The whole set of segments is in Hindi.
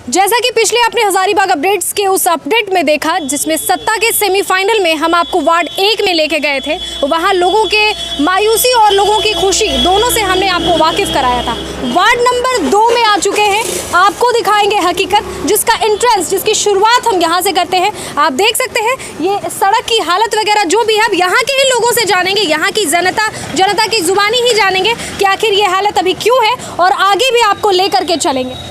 जैसा कि पिछले अपने हजारीबाग अपडेट्स के उस अपडेट में देखा, जिसमें सत्ता के सेमीफाइनल में हम आपको वार्ड 1 में लेके गए थे, वहां लोगों के मायूसी और लोगों की खुशी दोनों से हमने आपको वाकिफ कराया था। वार्ड नंबर 2 में आ चुके हैं, आपको दिखाएंगे हकीकत, जिसका एंट्रेंस, जिसकी शुरुआत हम यहाँ से करते हैं। आप देख सकते हैं ये सड़क की हालत वगैरह जो भी है, अब यहाँ के ही लोगों से जानेंगे, यहाँ की जनता की जुबानी ही जानेंगे कि आखिर ये हालत अभी क्यों है, और आगे भी आपको लेकर के चलेंगे।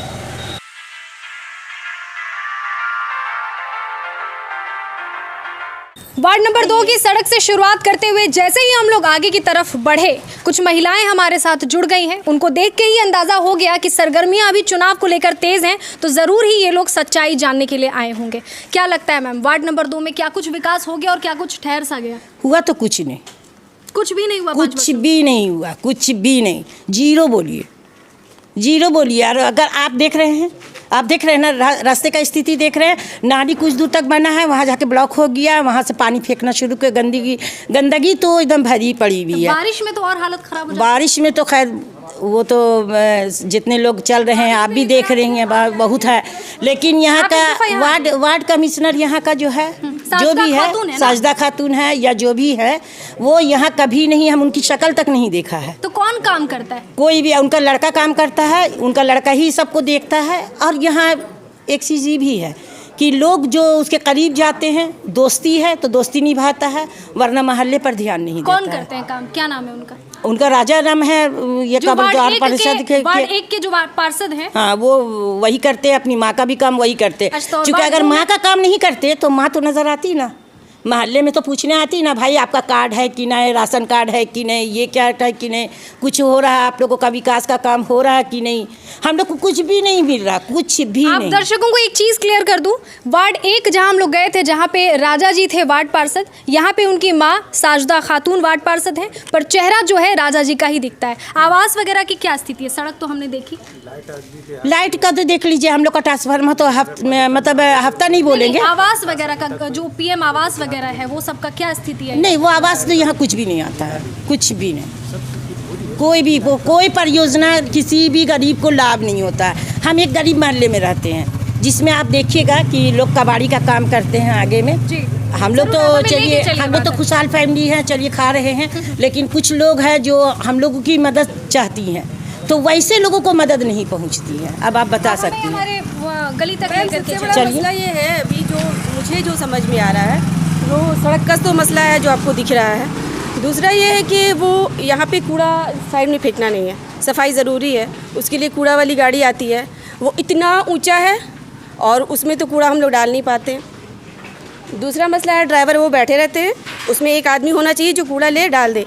वार्ड नंबर 2 की सड़क से शुरुआत करते हुए जैसे ही हम लोग आगे की तरफ बढ़े, कुछ महिलाएं हमारे साथ जुड़ गई हैं। उनको देख के ही अंदाज़ा हो गया कि सरगर्मियां अभी चुनाव को लेकर तेज़ हैं, तो ज़रूर ही ये लोग सच्चाई जानने के लिए आए होंगे। क्या लगता है मैम, वार्ड नंबर 2 में क्या कुछ विकास हो गया और क्या कुछ ठहर सा गया? हुआ तो कुछ नहीं, कुछ भी नहीं हुआ। कुछ भी नहीं हुआ, कुछ भी नहीं, जीरो बोलिए, जीरो बोलिए। और अगर आप देख रहे हैं ना, रास्ते का स्थिति देख रहे हैं, नाली कुछ दूर तक बना है, वहाँ जाके ब्लॉक हो गया, वहाँ से पानी फेंकना शुरू कर, गंदगी तो एकदम भरी पड़ी हुई है। बारिश में तो और हालत खराब हो जाती है। बारिश में तो खैर वो तो जितने लोग चल रहे हैं आप भी देख रही हैं, बहुत है। लेकिन यहाँ का वार्ड कमिश्नर यहाँ का जो है, जो भी है, साजिदा खातून है या जो भी है, वो यहाँ कभी नहीं, हम उनकी शक्ल तक नहीं देखा है। तो कौन काम करता है? कोई भी, उनका लड़का काम करता है, उनका लड़का ही सबको देखता है। और यहाँ एक चीज़ ये भी है कि लोग जो उसके करीब जाते हैं, दोस्ती है तो दोस्ती निभाता है, वरना महल्ले पर ध्यान नहीं देता है। कौन करते हैं काम, क्या नाम है उनका? उनका राजा राम है, ये कब्रदार पार्षद के वार्ड 1 के जो पार्षद हैं, हाँ, वो वही करते हैं, अपनी माँ का भी काम वही करते। क्योंकि अगर माँ का काम नहीं करते तो माँ तो नजर आती ना, महल्ले में तो पूछने आती ना, भाई आपका कार्ड है कि नहीं, राशन कार्ड है कि नहीं, ये क्या है कि नहीं, कुछ हो रहा है, आप लोगों का विकास का काम हो रहा है कि नहीं। हम लोग को कुछ भी नहीं मिल रहा, कुछ भी नहीं। आप दर्शकों को एक चीज़ क्लियर कर दूं, वार्ड 1 जहां हम लोग गए थे, जहां पे राजा जी थे वार्ड पार्षद, यहाँ पे उनकी माँ साजिदा खातून वार्ड पार्षद हैं, पर चेहरा जो है राजा जी का ही दिखता है। आवास वगैरह की क्या स्थिति है? सड़क तो हमने देखी, लाइट का तो देख लीजिए, हम लोग का ट्रांसफार्मर तो मतलब हफ्ता नहीं बोलेंगे। आवास वगैरह का जो PM आवास वगैरह है, वो सबका क्या स्थिति है? नहीं, वो आवास तो यहाँ कुछ भी नहीं आता है, कुछ भी नहीं। कोई परियोजना किसी भी गरीब को लाभ नहीं होता है। हम एक गरीब मोहल्ले में रहते हैं, जिसमें आप देखिएगा कि लोग कबाड़ी का काम करते हैं आगे में जी। हम लोग तो चलिए, हम लोग तो खुशहाल फैमिली हैं, चलिए खा रहे हैं। लेकिन कुछ लोग हैं जो हम लोगों की मदद चाहती हैं, तो वैसे लोगों को मदद नहीं पहुंचती है। अब आप बता सकती हैं। हमारे गली तक सबसे बड़ा मसला ये है, अभी जो मुझे जो समझ में आ रहा है, वो सड़क का तो मसला है जो आपको दिख रहा है। दूसरा ये है कि वो यहाँ पे कूड़ा साइड में फेंकना नहीं है, सफाई ज़रूरी है, उसके लिए कूड़ा वाली गाड़ी आती है, वो इतना ऊंचा है और उसमें तो कूड़ा हम लोग डाल नहीं पाते। दूसरा मसला है, ड्राइवर वो बैठे रहते हैं, उसमें एक आदमी होना चाहिए जो कूड़ा ले डाल दे।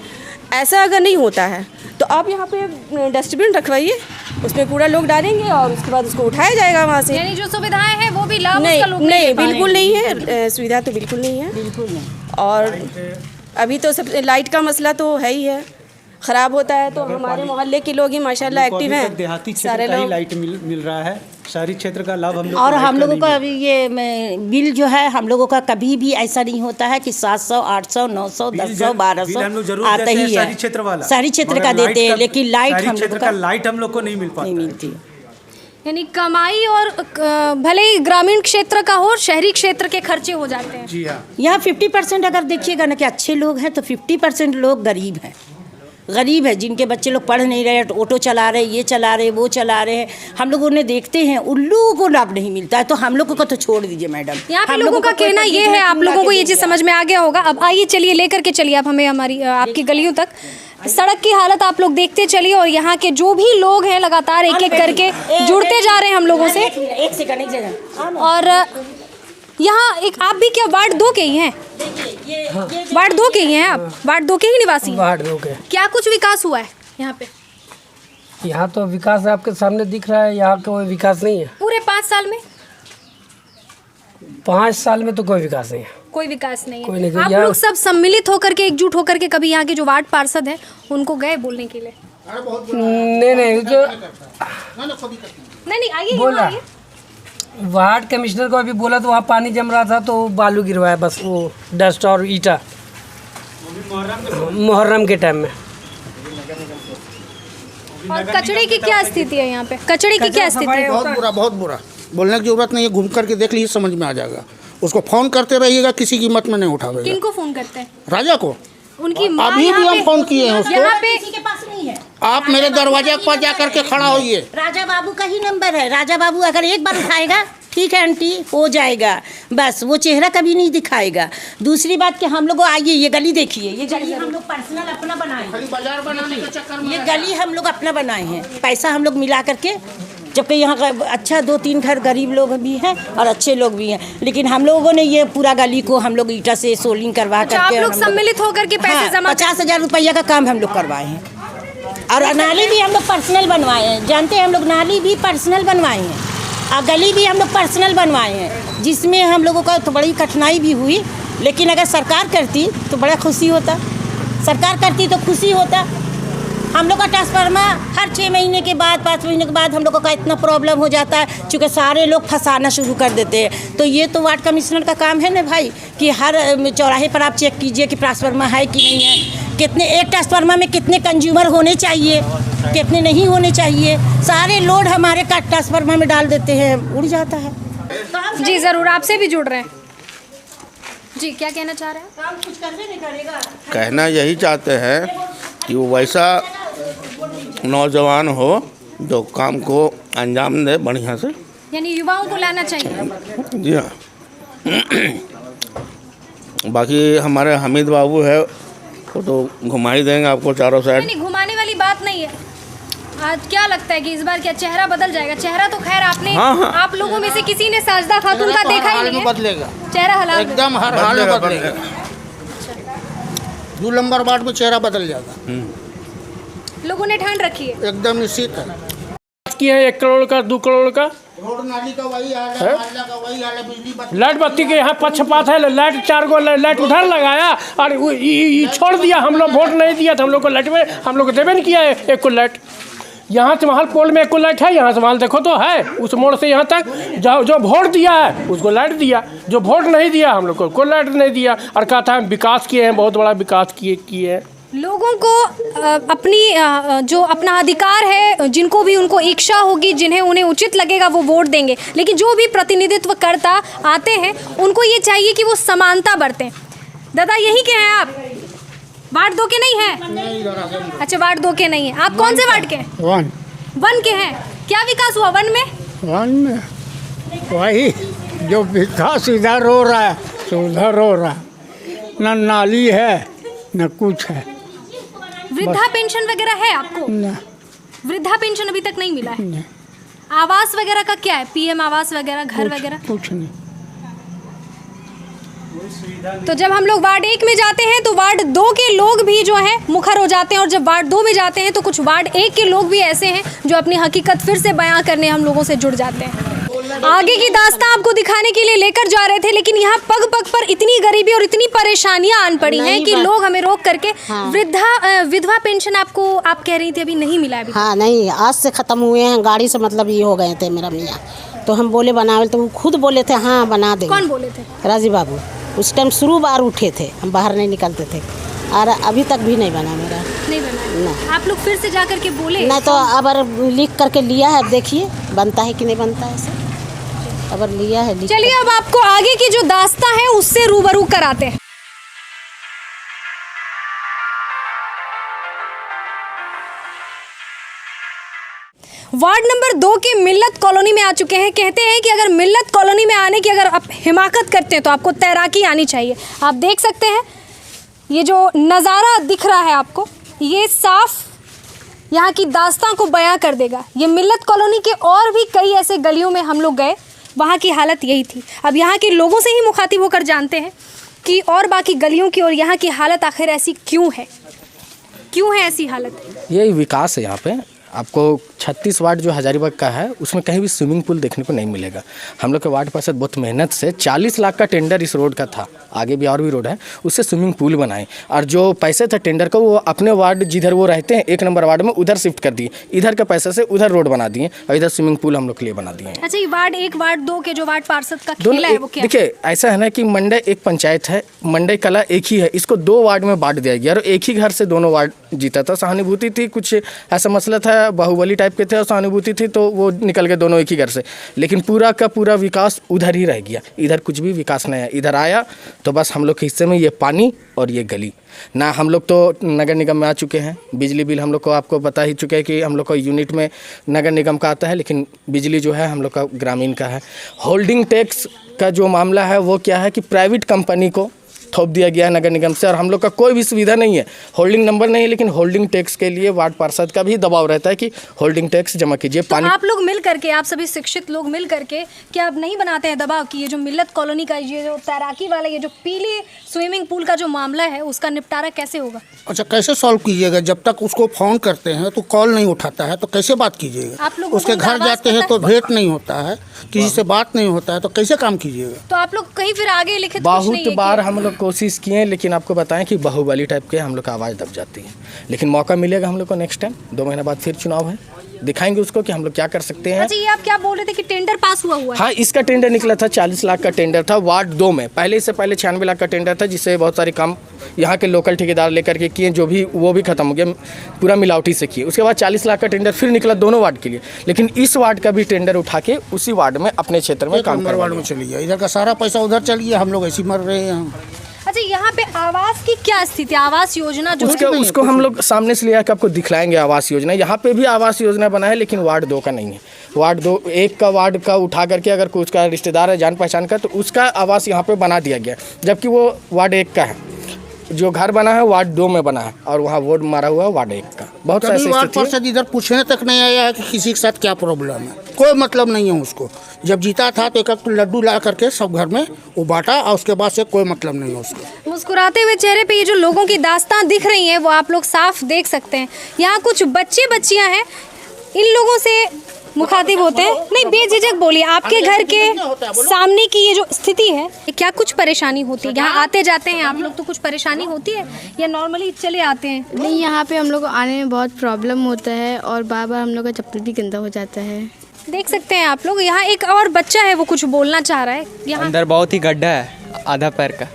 ऐसा अगर नहीं होता है तो आप यहाँ पे डस्टबिन रखवाइए, उसमें कूड़ा लोग डालेंगे और उसके बाद उसको उठाया जाएगा वहाँ से। यानी जो सुविधाएं हैं वो भी लाभ नहीं, बिल्कुल नहीं है, सुविधा तो बिल्कुल नहीं है, बिल्कुल नहीं। और अभी तो सब लाइट का मसला तो है ही है, ख़राब होता है। तो हमारे मोहल्ले के लोग ही माशाल्लाह एक्टिव हैं, देहाती क्षेत्र का ही लाइट मिल रहा है, शहरी क्षेत्र का लाभ हम लोग और हम लोगों का अभी ये बिल जो है, हम लोगों का कभी भी ऐसा नहीं होता है कि 700, 800, 900, 1000, 1200 आता ही है। शहरी क्षेत्र वाला, शहरी क्षेत्र का देते हैं, लेकिन लाइट हम लोगों का लाइट हम लोग को नहीं मिलती। यानी कमाई और भले ही ग्रामीण क्षेत्र का हो, शहरी क्षेत्र के खर्चे हो जाते हैं। जी हाँ, यहाँ 50% अगर देखिएगा ना कि अच्छे लोग हैं, तो 50% लोग गरीब हैं। गरीब है, जिनके बच्चे लोग पढ़ नहीं रहे, ऑटो चला रहे, ये चला रहे, वो चला रहे हैं, हम लोग उन्हें देखते हैं, उन लोगों को लाभ नहीं मिलता है। तो हम लोगों को तो छोड़ दीजिए मैडम। यहाँ पे लोगों का कहना ये है, आप लोगों को ये चीज़ समझ में आ गया होगा। अब आइए, चलिए लेकर के चलिए आप हमें हमारी आपकी गलियों तक। सड़क की हालत आप लोग देखते चलिए, और यहाँ के जो भी लोग हैं लगातार एक एक करके जुड़ते जा रहे हैं हम लोगों से। एक सेकंड। और यहाँ एक आप भी क्या वार्ड 2 के ही हैं? वार्ड 2 के ही हैं आप? वार्ड 2 के ही निवासी? वार्ड 2 के। क्या कुछ विकास हुआ है यहाँ पे? यहाँ तो विकास आपके सामने दिख रहा है, यहाँ कोई विकास नहीं है। पूरे 5 साल में? 5 साल में तो कोई विकास नहीं है। कोई विकास नहीं कोई है। नहीं, आप लोग सब सम्मिलित होकर के, एकजुट होकर के कभी यहाँ के जो वार्ड पार्षद हैं उनको गए बोलने के लिए? नहीं, जो नहीं आइए, बोला वार्ड कमिश्नर को अभी बोला, तो वहाँ पानी जम रहा था तो बालू गिरवाया, बस वो डस्ट और ईटा, मुहर्रम के टाइम में। और कचरे की क्या स्थिति है यहाँ पे? कचरे की क्या स्थिति है? बहुत बुरा बोलने की जरूरत नहीं है, घूम करके देख लीजिए, समझ में आ जाएगा। उसको फ़ोन करते रहिएगा, किसी कीमत में नहीं उठावेगा। किनको फोन करते हैं? राजा को उनकी माँ अभी यहाँ भी हम पे- फोन किए हैं यहाँ उसको। पे किसी के पास नहीं है। आप मेरे दरवाजे पर जा करके खड़ा होइए। राजा बाबू का ही नंबर है। राजा बाबू अगर एक बार उठाएगा, ठीक है आंटी, हो जाएगा, बस वो चेहरा कभी नहीं दिखाएगा। दूसरी बात कि हम लोग आइए, ये गली देखिए, ये गली हम लोग पर्सनल अपना बनाए हैं। बाजार बनाने के चक्कर में ये गली हम लोग अपना बनाए हैं, पैसा हम लोग मिला करके, जबकि यहाँ का अच्छा 2-3 घर गरीब लोग भी हैं और अच्छे लोग भी हैं, लेकिन हम लोगों ने ये पूरा गली को हम लोग ईटा से सोलिंग करवा अच्छा, करके आप लोग हम सम्मिलित होकर के पैसे जमा 50,000 रुपया का काम हम लोग करवाए हैं। और नाली भी हम लोग पर्सनल बनवाए हैं, जानते हैं हम लोग नाली भी पर्सनल बनवाए हैं और गली भी हम लोग पर्सनल बनवाए हैं, जिसमें हम लोगों का तो बड़ी कठिनाई भी हुई, लेकिन अगर सरकार करती तो बड़ा खुशी होता। सरकार करती तो खुशी होता। हम लोग का ट्रांसफार्मर हर 6 महीने के बाद, 5 महीने के बाद हम लोगों का इतना प्रॉब्लम हो जाता है, चूँकि सारे लोग फंसाना शुरू कर देते हैं। तो ये तो वार्ड कमिश्नर का काम है ना भाई, कि हर चौराहे पर आप चेक कीजिए कि ट्रांसफार्मर है कि नहीं है, कितने एक ट्रांसफार्मर में कितने कंज्यूमर होने चाहिए, कितने नहीं होने चाहिए। सारे लोड हमारे का ट्रांसफार्मर में डाल देते हैं, उड़ जाता है। जी ज़रूर, आपसे भी जुड़ रहे हैं। जी, क्या कहना चाह रहे हैं? काम कुछ करने नहीं करेगा। कहना यही चाहते हैं कि वो वैसा नौजवान हो जो काम को अंजाम दे बढ़िया से। यानी युवाओं को लाना चाहिए। जी हाँ। बाकी हमारे हमीद बाबू है, वो तो घुमा ही देंगे आपको चारों साइड। नहीं, घुमाने वाली बात नहीं है। आज क्या लगता है कि इस बार क्या चेहरा बदल जाएगा? चेहरा तो खैर आपने हाँ। आप लोगों में से किसी ने साजदा खातून का देखा ही नहीं है। बदलेगा, चेहरा हला एकदम हर हाल में बदलेगा। 2 नंबर वार्ड में चेहरा बदल जाएगा, लोगों ने ठान रखी है। एकदम निश्चित है। किए हैं 1 करोड़ का, 2 करोड़ का। रोड नाली का वही हाल है, मोहल्ला का वही हाल है, बिजली बत्ती लाइट बत्ती के यहाँ पक्षपात है, लाइट 4 गो लाइट उधर लगाया और छोड़ दिया। हम लोग वोट नहीं दिया तो हम लोग को लाइट में हम लोग को देवे नहीं किया है एक को लाइट। यहाँ से महल पोल में एक को लाइट है, यहाँ से महल देखो तो है, उस मोड़ से यहाँ तक जो वोट दिया है उसको लाइट दिया, जो वोट नहीं दिया हम लोग को लाइट नहीं दिया। और कहा था हम विकास किए हैं, बहुत बड़ा विकास किए हैं। लोगों को जो अपना अधिकार है, जिनको भी उनको इच्छा होगी, जिन्हें उन्हें उचित लगेगा वो वोट देंगे, लेकिन जो भी प्रतिनिधित्व करता आते हैं उनको ये चाहिए कि वो समानता बरतें। दादा यही के हैं आप? वार्ड 2 के नहीं हैं? अच्छा, वार्ड 2 के नहीं हैं। आप कौन से वार्ड के हैं? 1 के हैं। क्या विकास हुआ 1 में? 1 में वही जो विकास इधर हो रहा है सो उधर हो रहा है, न नाली है न कुछ है। वृद्धा पेंशन वगैरह है आपको? न वृद्धा पेंशन अभी तक नहीं मिला है। आवास वगैरह का क्या है? पीएम आवास वगैरह, घर वगैरह? कुछ नहीं। तो जब हम लोग वार्ड 1 में जाते हैं तो वार्ड 2 के लोग भी जो हैं मुखर हो जाते हैं, और जब वार्ड 2 में जाते हैं तो कुछ वार्ड 1 के लोग भी ऐसे हैं जो अपनी हकीकत फिर से बयां करने हम लोगों से जुड़ जाते हैं। आगे की दास्तां आपको दिखाने के लिए लेकर जा रहे थे, लेकिन यहाँ पग पग पर इतनी गरीबी और इतनी परेशानियां आन पड़ी हैं कि लोग हमें रोक करके विधवा पेंशन आपको, आप कह रही थी अभी नहीं मिला है अभी। हाँ नहीं, आज से ख़त्म हुए हैं, गाड़ी से मतलब ये हो गए थे मेरा मियाँ, तो हम बोले बनावे, तो वो खुद बोले थे हाँ बना देंगे। कौन बोले थे? राजी बाबू। उस टाइम शुरू बार उठे थे, हम बाहर नहीं निकलते थे, और अभी तक भी नहीं बना मेरा। नहीं बना? नहीं। आप लोग फिर से जा करके बोले? नहीं तो अब लिख करके लिया है, अब देखिए बनता है कि नहीं बनता है ऐसे। अब लिया है। चलिए अब आपको आगे की जो दास्तां है उससे रूबरू कराते हैं। वार्ड नंबर 2 के मिल्लत कॉलोनी में आ चुके हैं। कहते हैं कि अगर मिल्लत कॉलोनी में आने की अगर आप हिमाकत करते हैं तो आपको तैराकी आनी चाहिए। आप देख सकते हैं ये जो नज़ारा दिख रहा है आपको, ये साफ यहाँ की दास्तां को बयां कर देगा। ये मिल्लत कॉलोनी के और भी कई ऐसे गलियों में हम लोग गए, वहाँ की हालत यही थी। अब यहाँ के लोगों से ही मुखातिब होकर जानते हैं कि और बाकी गलियों की और यहाँ की हालत आखिर ऐसी क्यों है, क्यों है ऐसी हालत? यही विकास है यहाँ पे। आपको 36 वार्ड जो हजारीबाग का है उसमें कहीं भी स्विमिंग पूल देखने को नहीं मिलेगा। हम लोग के वार्ड पार्षद बहुत मेहनत से 40 लाख का टेंडर इस रोड का था, आगे भी और भी रोड है, उससे स्विमिंग पूल बनाए, और जो पैसे थे टेंडर का वो अपने वार्ड जिधर वो रहते हैं 1 नंबर वार्ड में उधर शिफ्ट कर दिए, इधर के पैसे से उधर रोड बना दिए और इधर स्विमिंग पूल हम लोग के लिए बना दिए। अच्छा, ये वार्ड 1 वार्ड 2 के जो वार्ड पार्षद का खेला है वो क्या? देखिए ऐसा है ना कि मंडे एक पंचायत है, मंडे कला एक ही है, इसको 2 वार्ड में बांट दिया गया और एक ही घर से दोनों वार्ड जीता था। सहानुभूति थी, कुछ ऐसा मसला था, बाहुबली टाइप के थे और सहानुभूति थी तो वो निकल गए दोनों एक ही घर से, लेकिन पूरा का पूरा विकास उधर ही रह गया, इधर कुछ भी विकास नहीं आया। इधर आया तो बस हम लोग के हिस्से में ये पानी और ये गली ना। हम लोग तो नगर निगम में आ चुके हैं, बिजली बिल हम लोग को आपको बता ही चुके हैं कि हम लोग का यूनिट में नगर निगम का आता है, लेकिन बिजली जो है हम लोग का ग्रामीण का है। होल्डिंग टैक्स का जो मामला है वो क्या है कि प्राइवेट कंपनी को थोप दिया गया है नगर निगम से, और हम लोग का कोई भी सुविधा नहीं है। होल्डिंग नंबर नहीं है, लेकिन होल्डिंग टैक्स के लिए वार्ड पार्षद का भी दबाव रहता है कि होल्डिंग टैक्स जमा कीजिए। तो आप लोग मिल करके, आप सभी शिक्षित लोग मिल करके क्या आप नहीं बनाते हैं दबाव कि ये जो मिल्लत कॉलोनी का ये जो तैराकी वाला ये जो पीले स्विमिंग पूल का जो मामला है उसका निपटारा कैसे होगा? अच्छा, कैसे सॉल्व कीजिएगा? जब तक उसको फोन करते हैं तो कॉल नहीं उठाता है तो कैसे बात कीजिएगा? आप लोग उसके घर जाते हैं तो भेंट नहीं होता है, किसी से बात नहीं होता है, तो कैसे काम कीजिएगा? तो आप लोग कहीं फिर आगे लिखित बहुत बार हम लोग कोशिश किए, लेकिन आपको बताएं कि बाहुबली टाइप के हम लोग का आवाज़ दब जाती है। लेकिन मौका मिलेगा हम लोग को नेक्स्ट टाइम, 2 महीना बाद फिर चुनाव है, दिखाएंगे उसको कि हम लोग क्या कर सकते हैं। अच्छा, ये आप क्या बोल रहे थे कि टेंडर पास हुआ है? हाँ, इसका टेंडर निकला था, 40 लाख का टेंडर था वार्ड 2 में। पहले इससे पहले 96 लाख का टेंडर था, जिससे बहुत सारे काम यहाँ के लोकल ठेकेदार लेकर के किए, जो भी वो भी खत्म हो गया, पूरा मिलावटी से किए। उसके बाद 40 लाख का टेंडर फिर निकला दोनों वार्ड के लिए, लेकिन इस वार्ड का भी टेंडर उठा के उसी वार्ड में अपने क्षेत्र में काम करवा वार्ड में चली गया, इधर का सारा पैसा उधर चली गया, हम लोग ऐसे मर रहे हैं। अच्छा, यहाँ पे आवास की क्या स्थिति है? आवास योजना जो उसको हम लोग सामने से लिया कि आपको दिखलाएंगे आवास योजना। यहाँ पे भी आवास योजना बना है, लेकिन वार्ड 2 का नहीं है। वार्ड 2 1 का वार्ड का उठा करके अगर कोई उसका रिश्तेदार है जान पहचान का, तो उसका आवास यहाँ पे बना दिया गया, जबकि वो वार्ड 1 का है। जो घर बना है वार्ड 2 में बना है, और वहाँ वोट मारा हुआ है वार्ड 1 का। बहुत कभी वार्ड पार्षद इधर पूछने तक नहीं आया है कि किसी के साथ क्या प्रॉब्लम है, कोई मतलब नहीं है उसको। जब जीता था तो एक लड्डू ला करके सब घर में वो बांटा, और उसके बाद से कोई मतलब नहीं है उसको। मुस्कुराते हुए चेहरे पे ये जो लोगों की दास्तान दिख रही है वो आप लोग साफ देख सकते हैं। यहाँ कुछ बच्चे बच्चियाँ हैं, इन लोगों से मुखातिब होते हैं। नहीं, बेझिझक बोलिए, आपके घर के सामने की ये जो स्थिति है, क्या कुछ परेशानी होती है? यहाँ आते जाते हैं आप लोग तो कुछ परेशानी होती है या नॉर्मली चले आते हैं? नहीं, यहाँ पे हम लोग को आने में बहुत प्रॉब्लम होता है, और बार बार हम लोग का चप्पल भी गंदा हो जाता है। देख सकते हैं आप लोग, यहाँ एक और बच्चा है, वो कुछ बोलना चाह रहा है। यहाँ अंदर बहुत ही गड्ढा है, आधा पैर का।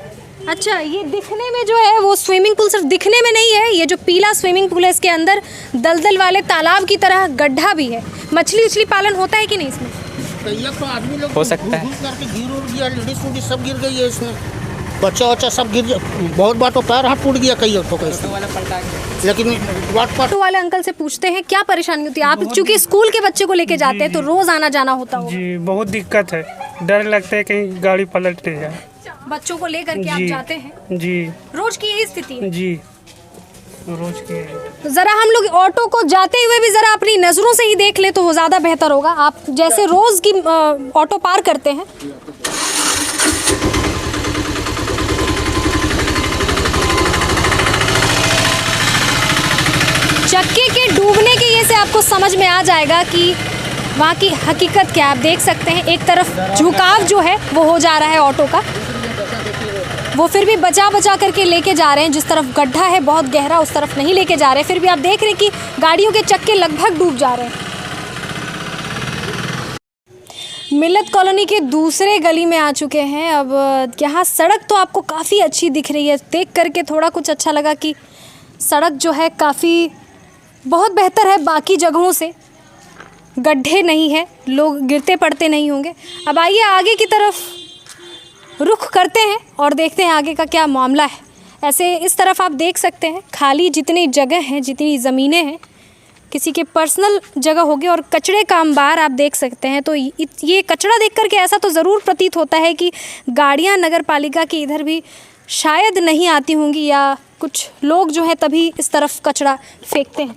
अच्छा, ये दिखने में जो है वो स्विमिंग पूल सिर्फ दिखने में नहीं है, ये जो पीला स्विमिंग पूल है इसके अंदर दलदल वाले तालाब की तरह गड्ढा भी है। मछली उछली पालन होता है कि नहीं इसमें? तो आदमी लोग हो सकता है, गिर उड़ गया, लेडीज सब गिर गई है इसमें, बच्चा सब गिर, बहुत बार तो पैर हाथ टूट गया कई तो कैसे। लेकिन ऑटो वाले अंकल से पूछते हैं क्या परेशानी होती है। आप चूंकि स्कूल के बच्चे को लेके जाते हैं तो रोज आना जाना होता हो? जी, बहुत दिक्कत है, डर लगता है कहीं गाड़ी पलट नहीं जाए। बच्चों को लेकर के आप जाते हैं? जी, रोज की यही स्थिति है? जी, रोज की है। जरा हम लोग ऑटो को जाते हुए भी जरा अपनी नजरों से ही देख ले तो वो ज्यादा बेहतर होगा। आप जैसे रोज की ऑटो पार करते हैं, चक्के के डूबने की ये से आपको समझ में आ जाएगा कि वहाँ की हकीकत क्या है। आप देख सकते हैं एक तरफ झुकाव जो है वो हो जा रहा है ऑटो का, वो फिर भी बचा बचा करके लेके जा रहे हैं। जिस तरफ गड्ढा है बहुत गहरा उस तरफ नहीं लेके जा रहे, फिर भी आप देख रहे हैं कि गाड़ियों के चक्के लगभग डूब जा रहे हैं। मिल्लत कॉलोनी के दूसरे गली में आ चुके हैं। अब यहाँ सड़क तो आपको काफ़ी अच्छी दिख रही है, देख करके थोड़ा कुछ अच्छा लगा कि सड़क जो है काफ़ी बहुत बेहतर है बाकी जगहों से, गड्ढे नहीं है, लोग गिरते पड़ते नहीं होंगे। अब आइए आगे की तरफ रुख करते हैं और देखते हैं आगे का क्या मामला है। ऐसे इस तरफ आप देख सकते हैं खाली जितनी जगह हैं, जितनी ज़मीनें हैं, किसी के पर्सनल जगह होगी और कचड़े का अंबार आप देख सकते हैं। तो ये कचरा देख करके ऐसा तो ज़रूर प्रतीत होता है कि गाड़ियाँ नगर पालिका की इधर भी शायद नहीं आती होंगी, या कुछ लोग जो है तभी इस तरफ कचरा फेंकते हैं।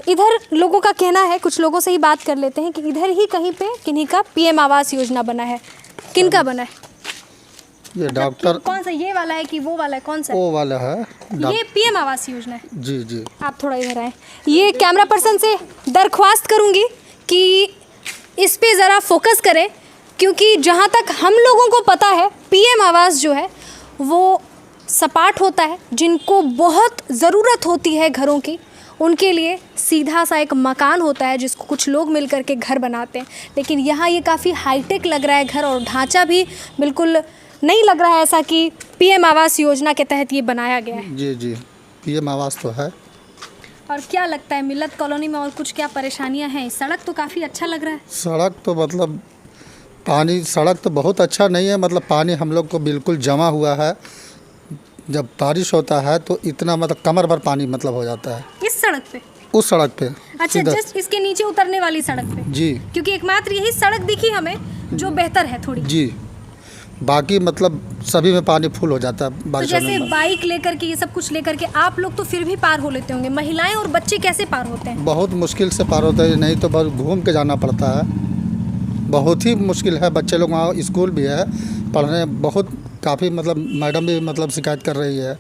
इधर लोगों का कहना है, कुछ लोगों से ही बात कर लेते हैं कि इधर ही कहीं पे किन्हीं का पीएम आवास योजना बना है। किन का बना है? ये डॉक्टर कौन सा, ये वाला है कि वो वाला है? कौन सा? वो वाला है, ये पीएम आवास योजना है। जी जी। आप थोड़ा इधर आए, ये कैमरा पर्सन से दरख्वास्त करूंगी कि इस पे ज़रा फोकस करें, क्योंकि जहाँ तक हम लोगों को पता है पीएम आवास जो है वो सपाट होता है, जिनको बहुत ज़रूरत होती है घरों की, उनके लिए सीधा सा एक मकान होता है जिसको कुछ लोग मिल कर के घर बनाते हैं। लेकिन यहाँ ये काफ़ी हाईटेक लग रहा है घर, और ढांचा भी बिल्कुल नहीं लग रहा है ऐसा कि पीएम आवास योजना के तहत ये बनाया गया है। जी जी, पीएम आवास तो है। और क्या लगता है मिल्लत कॉलोनी में और कुछ क्या परेशानियां हैं? सड़क तो काफ़ी अच्छा लग रहा है। सड़क तो मतलब पानी, सड़क तो बहुत अच्छा नहीं है, मतलब पानी हम लोग को बिल्कुल जमा हुआ है। जब बारिश होता है तो इतना मतलब कमर भर पानी मतलब हो जाता है इस सड़क पे, उस सड़क पे। अच्छा, जस्ट इसके नीचे उतरने वाली सड़क पे जी, क्योंकि एकमात्र यही सड़क दिखी हमें जो बेहतर है थोड़ी। जी, बाकी मतलब सभी में पानी फुल हो जाता है तो बारिश जैसे में। बाइक लेकर के ये सब कुछ लेकर के आप लोग तो फिर भी पार हो लेते होंगे, महिलाएं और बच्चे कैसे पार होते हैं? बहुत मुश्किल से पार होता है, नहीं तो बस घूम के जाना पड़ता है। बहुत ही मुश्किल है। बच्चे लोग वहाँ स्कूल भी है पढ़ने, बहुत काफ़ी मतलब मैडम भी मतलब शिकायत कर रही है।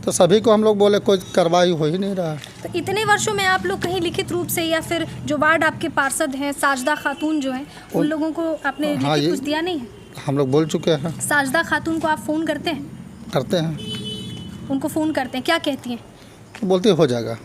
तो सभी को हम लोग बोले कोई कार्रवाई हो ही नहीं रहा है। तो इतने वर्षों में आप लोग कहीं लिखित रूप से या फिर जो वार्ड आपके पार्षद हैं साजदा खातून जो हैं उन लोगों को आपने हाँ, लिखित कुछ दिया नहीं है? हम लोग बोल चुके हैं। साजदा खातून को आप फ़ोन करते हैं? करते हैं। उनको फ़ोन करते हैं, क्या कहती हैं? बोलते हो जाएगा।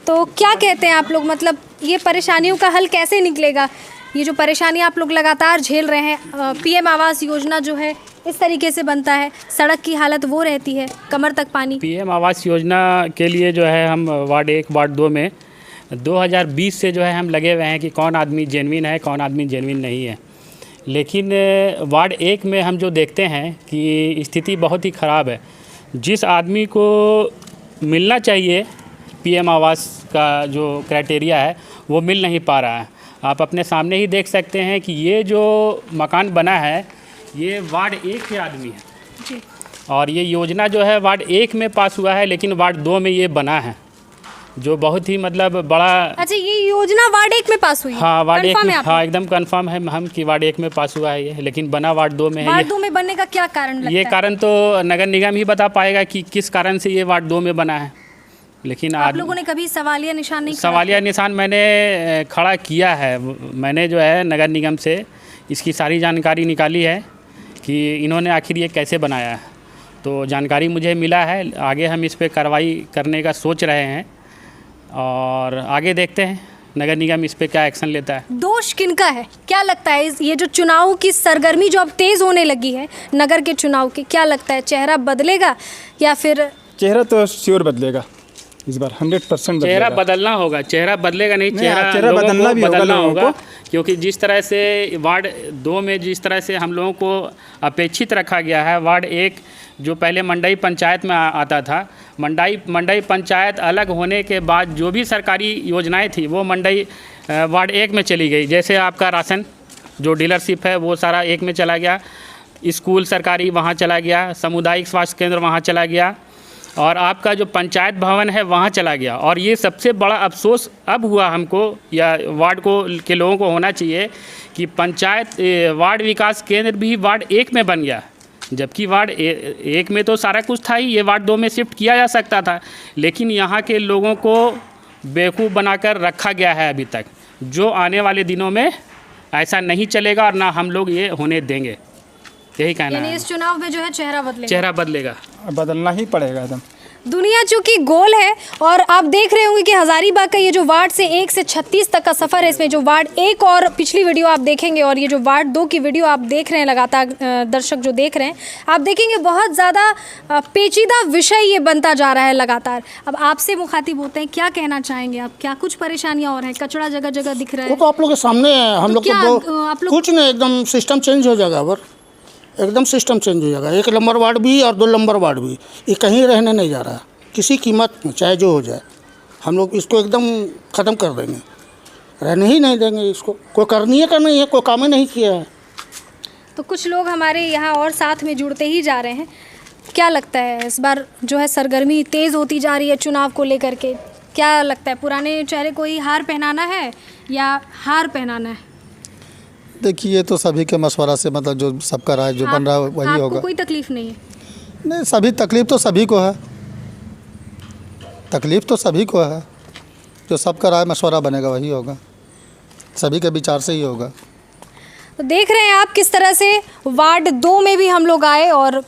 तो क्या कहते हैं आप लोग, मतलब ये परेशानियों का हल कैसे निकलेगा? ये जो परेशानी आप लोग लगातार झेल रहे हैं, पीएम आवास योजना जो है इस तरीके से बनता है, सड़क की हालत वो रहती है, कमर तक पानी। पीएम आवास योजना के लिए जो है हम वार्ड 1 वार्ड 2 में 2020 से जो है हम लगे हुए हैं कि कौन आदमी जेन्युइन है, कौन आदमी जेन्युइन नहीं है। लेकिन वार्ड 1 में हम जो देखते हैं कि स्थिति बहुत ही ख़राब है। जिस आदमी को मिलना चाहिए पीएम आवास का जो क्राइटेरिया है वो मिल नहीं पा रहा है। आप अपने सामने ही देख सकते हैं कि ये जो मकान बना है ये वार्ड 1 के आदमी है जी। और ये योजना जो है वार्ड 1 में पास हुआ है, लेकिन वार्ड 2 में ये बना है, जो बहुत ही मतलब बड़ा। अच्छा, ये योजना वार्ड 1 में पास हुई है? हाँ, वार्ड 1 में, आपको? हाँ एकदम कंफर्म है हम कि वार्ड 1 में पास हुआ है ये, लेकिन बना वार्ड 2 में है। वार्ड 2 में बनने का क्या कारण लगता है? ये कारण तो नगर निगम ही बता पाएगा कि किस कारण से ये वार्ड 2 में बना है। लेकिन आप लोगों ने कभी सवालिया निशान नहीं खड़ा सवालिया निशान मैंने खड़ा किया है। मैंने जो है नगर निगम से इसकी सारी जानकारी निकाली है कि इन्होंने आखिर ये कैसे बनाया है। तो जानकारी मुझे मिला है, आगे हम इस पर कार्रवाई करने का सोच रहे हैं और आगे देखते हैं नगर निगम इस पर क्या एक्शन लेता है। दोष किनका है, क्या लगता है? ये जो चुनाव की सरगर्मी जो अब तेज़ होने लगी है नगर के चुनाव की, क्या लगता है चेहरा बदलेगा या फिर? चेहरा तो श्योर बदलेगा इस बार, 100% चेहरा बदलना होगा। चेहरा बदलेगा नहीं, चेहरा बदलना भी बदलना होगा क्योंकि जिस तरह से वार्ड 2 में जिस तरह से हम लोगों को अपेक्षित रखा गया है, वार्ड 1 जो पहले मंडई पंचायत में आता था, मंडई पंचायत अलग होने के बाद जो भी सरकारी योजनाएं थी वो मंडई वार्ड 1 में चली गई। जैसे आपका राशन जो डीलरशिप है वो सारा 1 में चला गया, स्कूल सरकारी वहाँ चला गया, सामुदायिक स्वास्थ्य केंद्र वहाँ चला गया और आपका जो पंचायत भवन है वहाँ चला गया। और ये सबसे बड़ा अफसोस अब हुआ हमको या वार्ड को के लोगों को होना चाहिए कि पंचायत वार्ड विकास केंद्र भी वार्ड 1 में बन गया, जबकि वार्ड 1 में तो सारा कुछ था ही, ये वार्ड 2 में शिफ्ट किया जा सकता था। लेकिन यहाँ के लोगों को बेवकूफ़ बनाकर रखा गया है अभी तक, जो आने वाले दिनों में ऐसा नहीं चलेगा और ना हम लोग ये होने देंगे। यही कहना है। इस चुनाव में जो है चेहरा बदलेगा? चेहरा बदलेगा, बदलना ही पड़ेगा एकदम। दुनिया चूंकि गोल है और आप देख रहे होंगे कि हज़ारीबाग का ये जो वार्ड से 1 से 36 तक का सफ़र है, इसमें जो वार्ड 1 और पिछली वीडियो आप देखेंगे और ये जो वार्ड 2 की वीडियो आप देख रहे हैं, लगातार दर्शक जो देख रहे हैं, आप देखेंगे बहुत ज़्यादा पेचीदा विषय ये बनता जा रहा है लगातार। अब आपसे मुखातिब होते हैं, क्या कहना चाहेंगे आप? क्या कुछ परेशानियाँ और हैं? कचरा जगह जगह दिख रहा है। वो तो आप लोग के सामने है, हम लोग तो कुछ नहीं, एकदम सिस्टम चेंज हो जाएगा। अब एकदम सिस्टम चेंज हो जाएगा। 1 नंबर वार्ड भी और 2 नंबर वार्ड भी ये कहीं रहने नहीं जा रहा है किसी कीमत में, चाहे जो हो जाए। हम लोग इसको एकदम ख़त्म कर देंगे, रहने ही नहीं देंगे इसको। कोई करनी है का नहीं है, कोई काम ही नहीं किया है। तो कुछ लोग हमारे यहाँ और साथ में जुड़ते ही जा रहे हैं। क्या लगता है इस बार जो है सरगर्मी तेज़ होती जा रही है चुनाव को लेकर के, क्या लगता है पुराने चेहरे को ही हार पहनाना है या हार पहनाना है? देखिए ये तो सभी के मशवरा से मतलब जो सबका राय जो बन रहा है वही होगा। कोई तकलीफ नहीं है? नहीं, सभी तकलीफ तो सभी को है, तकलीफ तो सभी को है। जो सबका राय मशवरा बनेगा वही होगा, सभी के विचार से ही होगा। तो देख रहे हैं आप किस तरह से वार्ड 2 में भी हम लोग आए और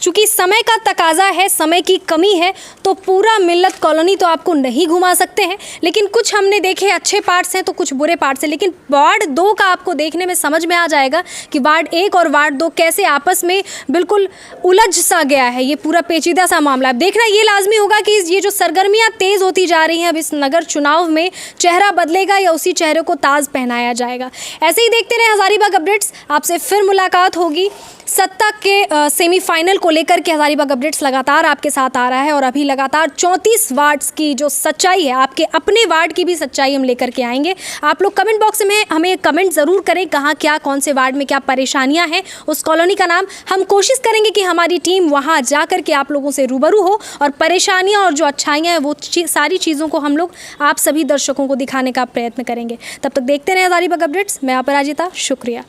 चूँकि समय का तकाजा है, समय की कमी है, तो पूरा मिल्लत कॉलोनी तो आपको नहीं घुमा सकते हैं, लेकिन कुछ हमने देखे अच्छे पार्ट्स हैं तो कुछ बुरे पार्ट्स हैं। लेकिन वार्ड 2 का आपको देखने में समझ में आ जाएगा कि वार्ड 1 और वार्ड 2 कैसे आपस में बिल्कुल उलझ सा गया है, ये पूरा पेचीदा सा मामला। अब देखना ये लाजमी होगा कि ये जो सरगर्मियाँ तेज़ होती जा रही हैं अब इस नगर चुनाव में, चेहरा बदलेगा या उसी चेहरे को ताज पहनाया जाएगा। ऐसे ही देखते रहे हज़ारीबाग अपडेट्स, आपसे फिर मुलाकात होगी। सत्ता के सेमीफाइनल को लेकर के हज़ारीबाग अपडेट्स लगातार आपके साथ आ रहा है और अभी लगातार 34 वार्ड्स की जो सच्चाई है, आपके अपने वार्ड की भी सच्चाई हम लेकर के आएंगे। आप लोग कमेंट बॉक्स में हमें कमेंट ज़रूर करें कहाँ क्या, कौन से वार्ड में क्या परेशानियाँ हैं, उस कॉलोनी का नाम। हम कोशिश करेंगे कि हमारी टीम वहाँ जा कर के आप लोगों से रूबरू हो और परेशानियाँ और जो अच्छाइयाँ हैं वो सारी चीज़ों को हम लोग आप सभी दर्शकों को दिखाने का प्रयत्न करेंगे। तब तक देखते रहें हज़ारीबाग अपडेट्स। मैं अपराजिता, शुक्रिया।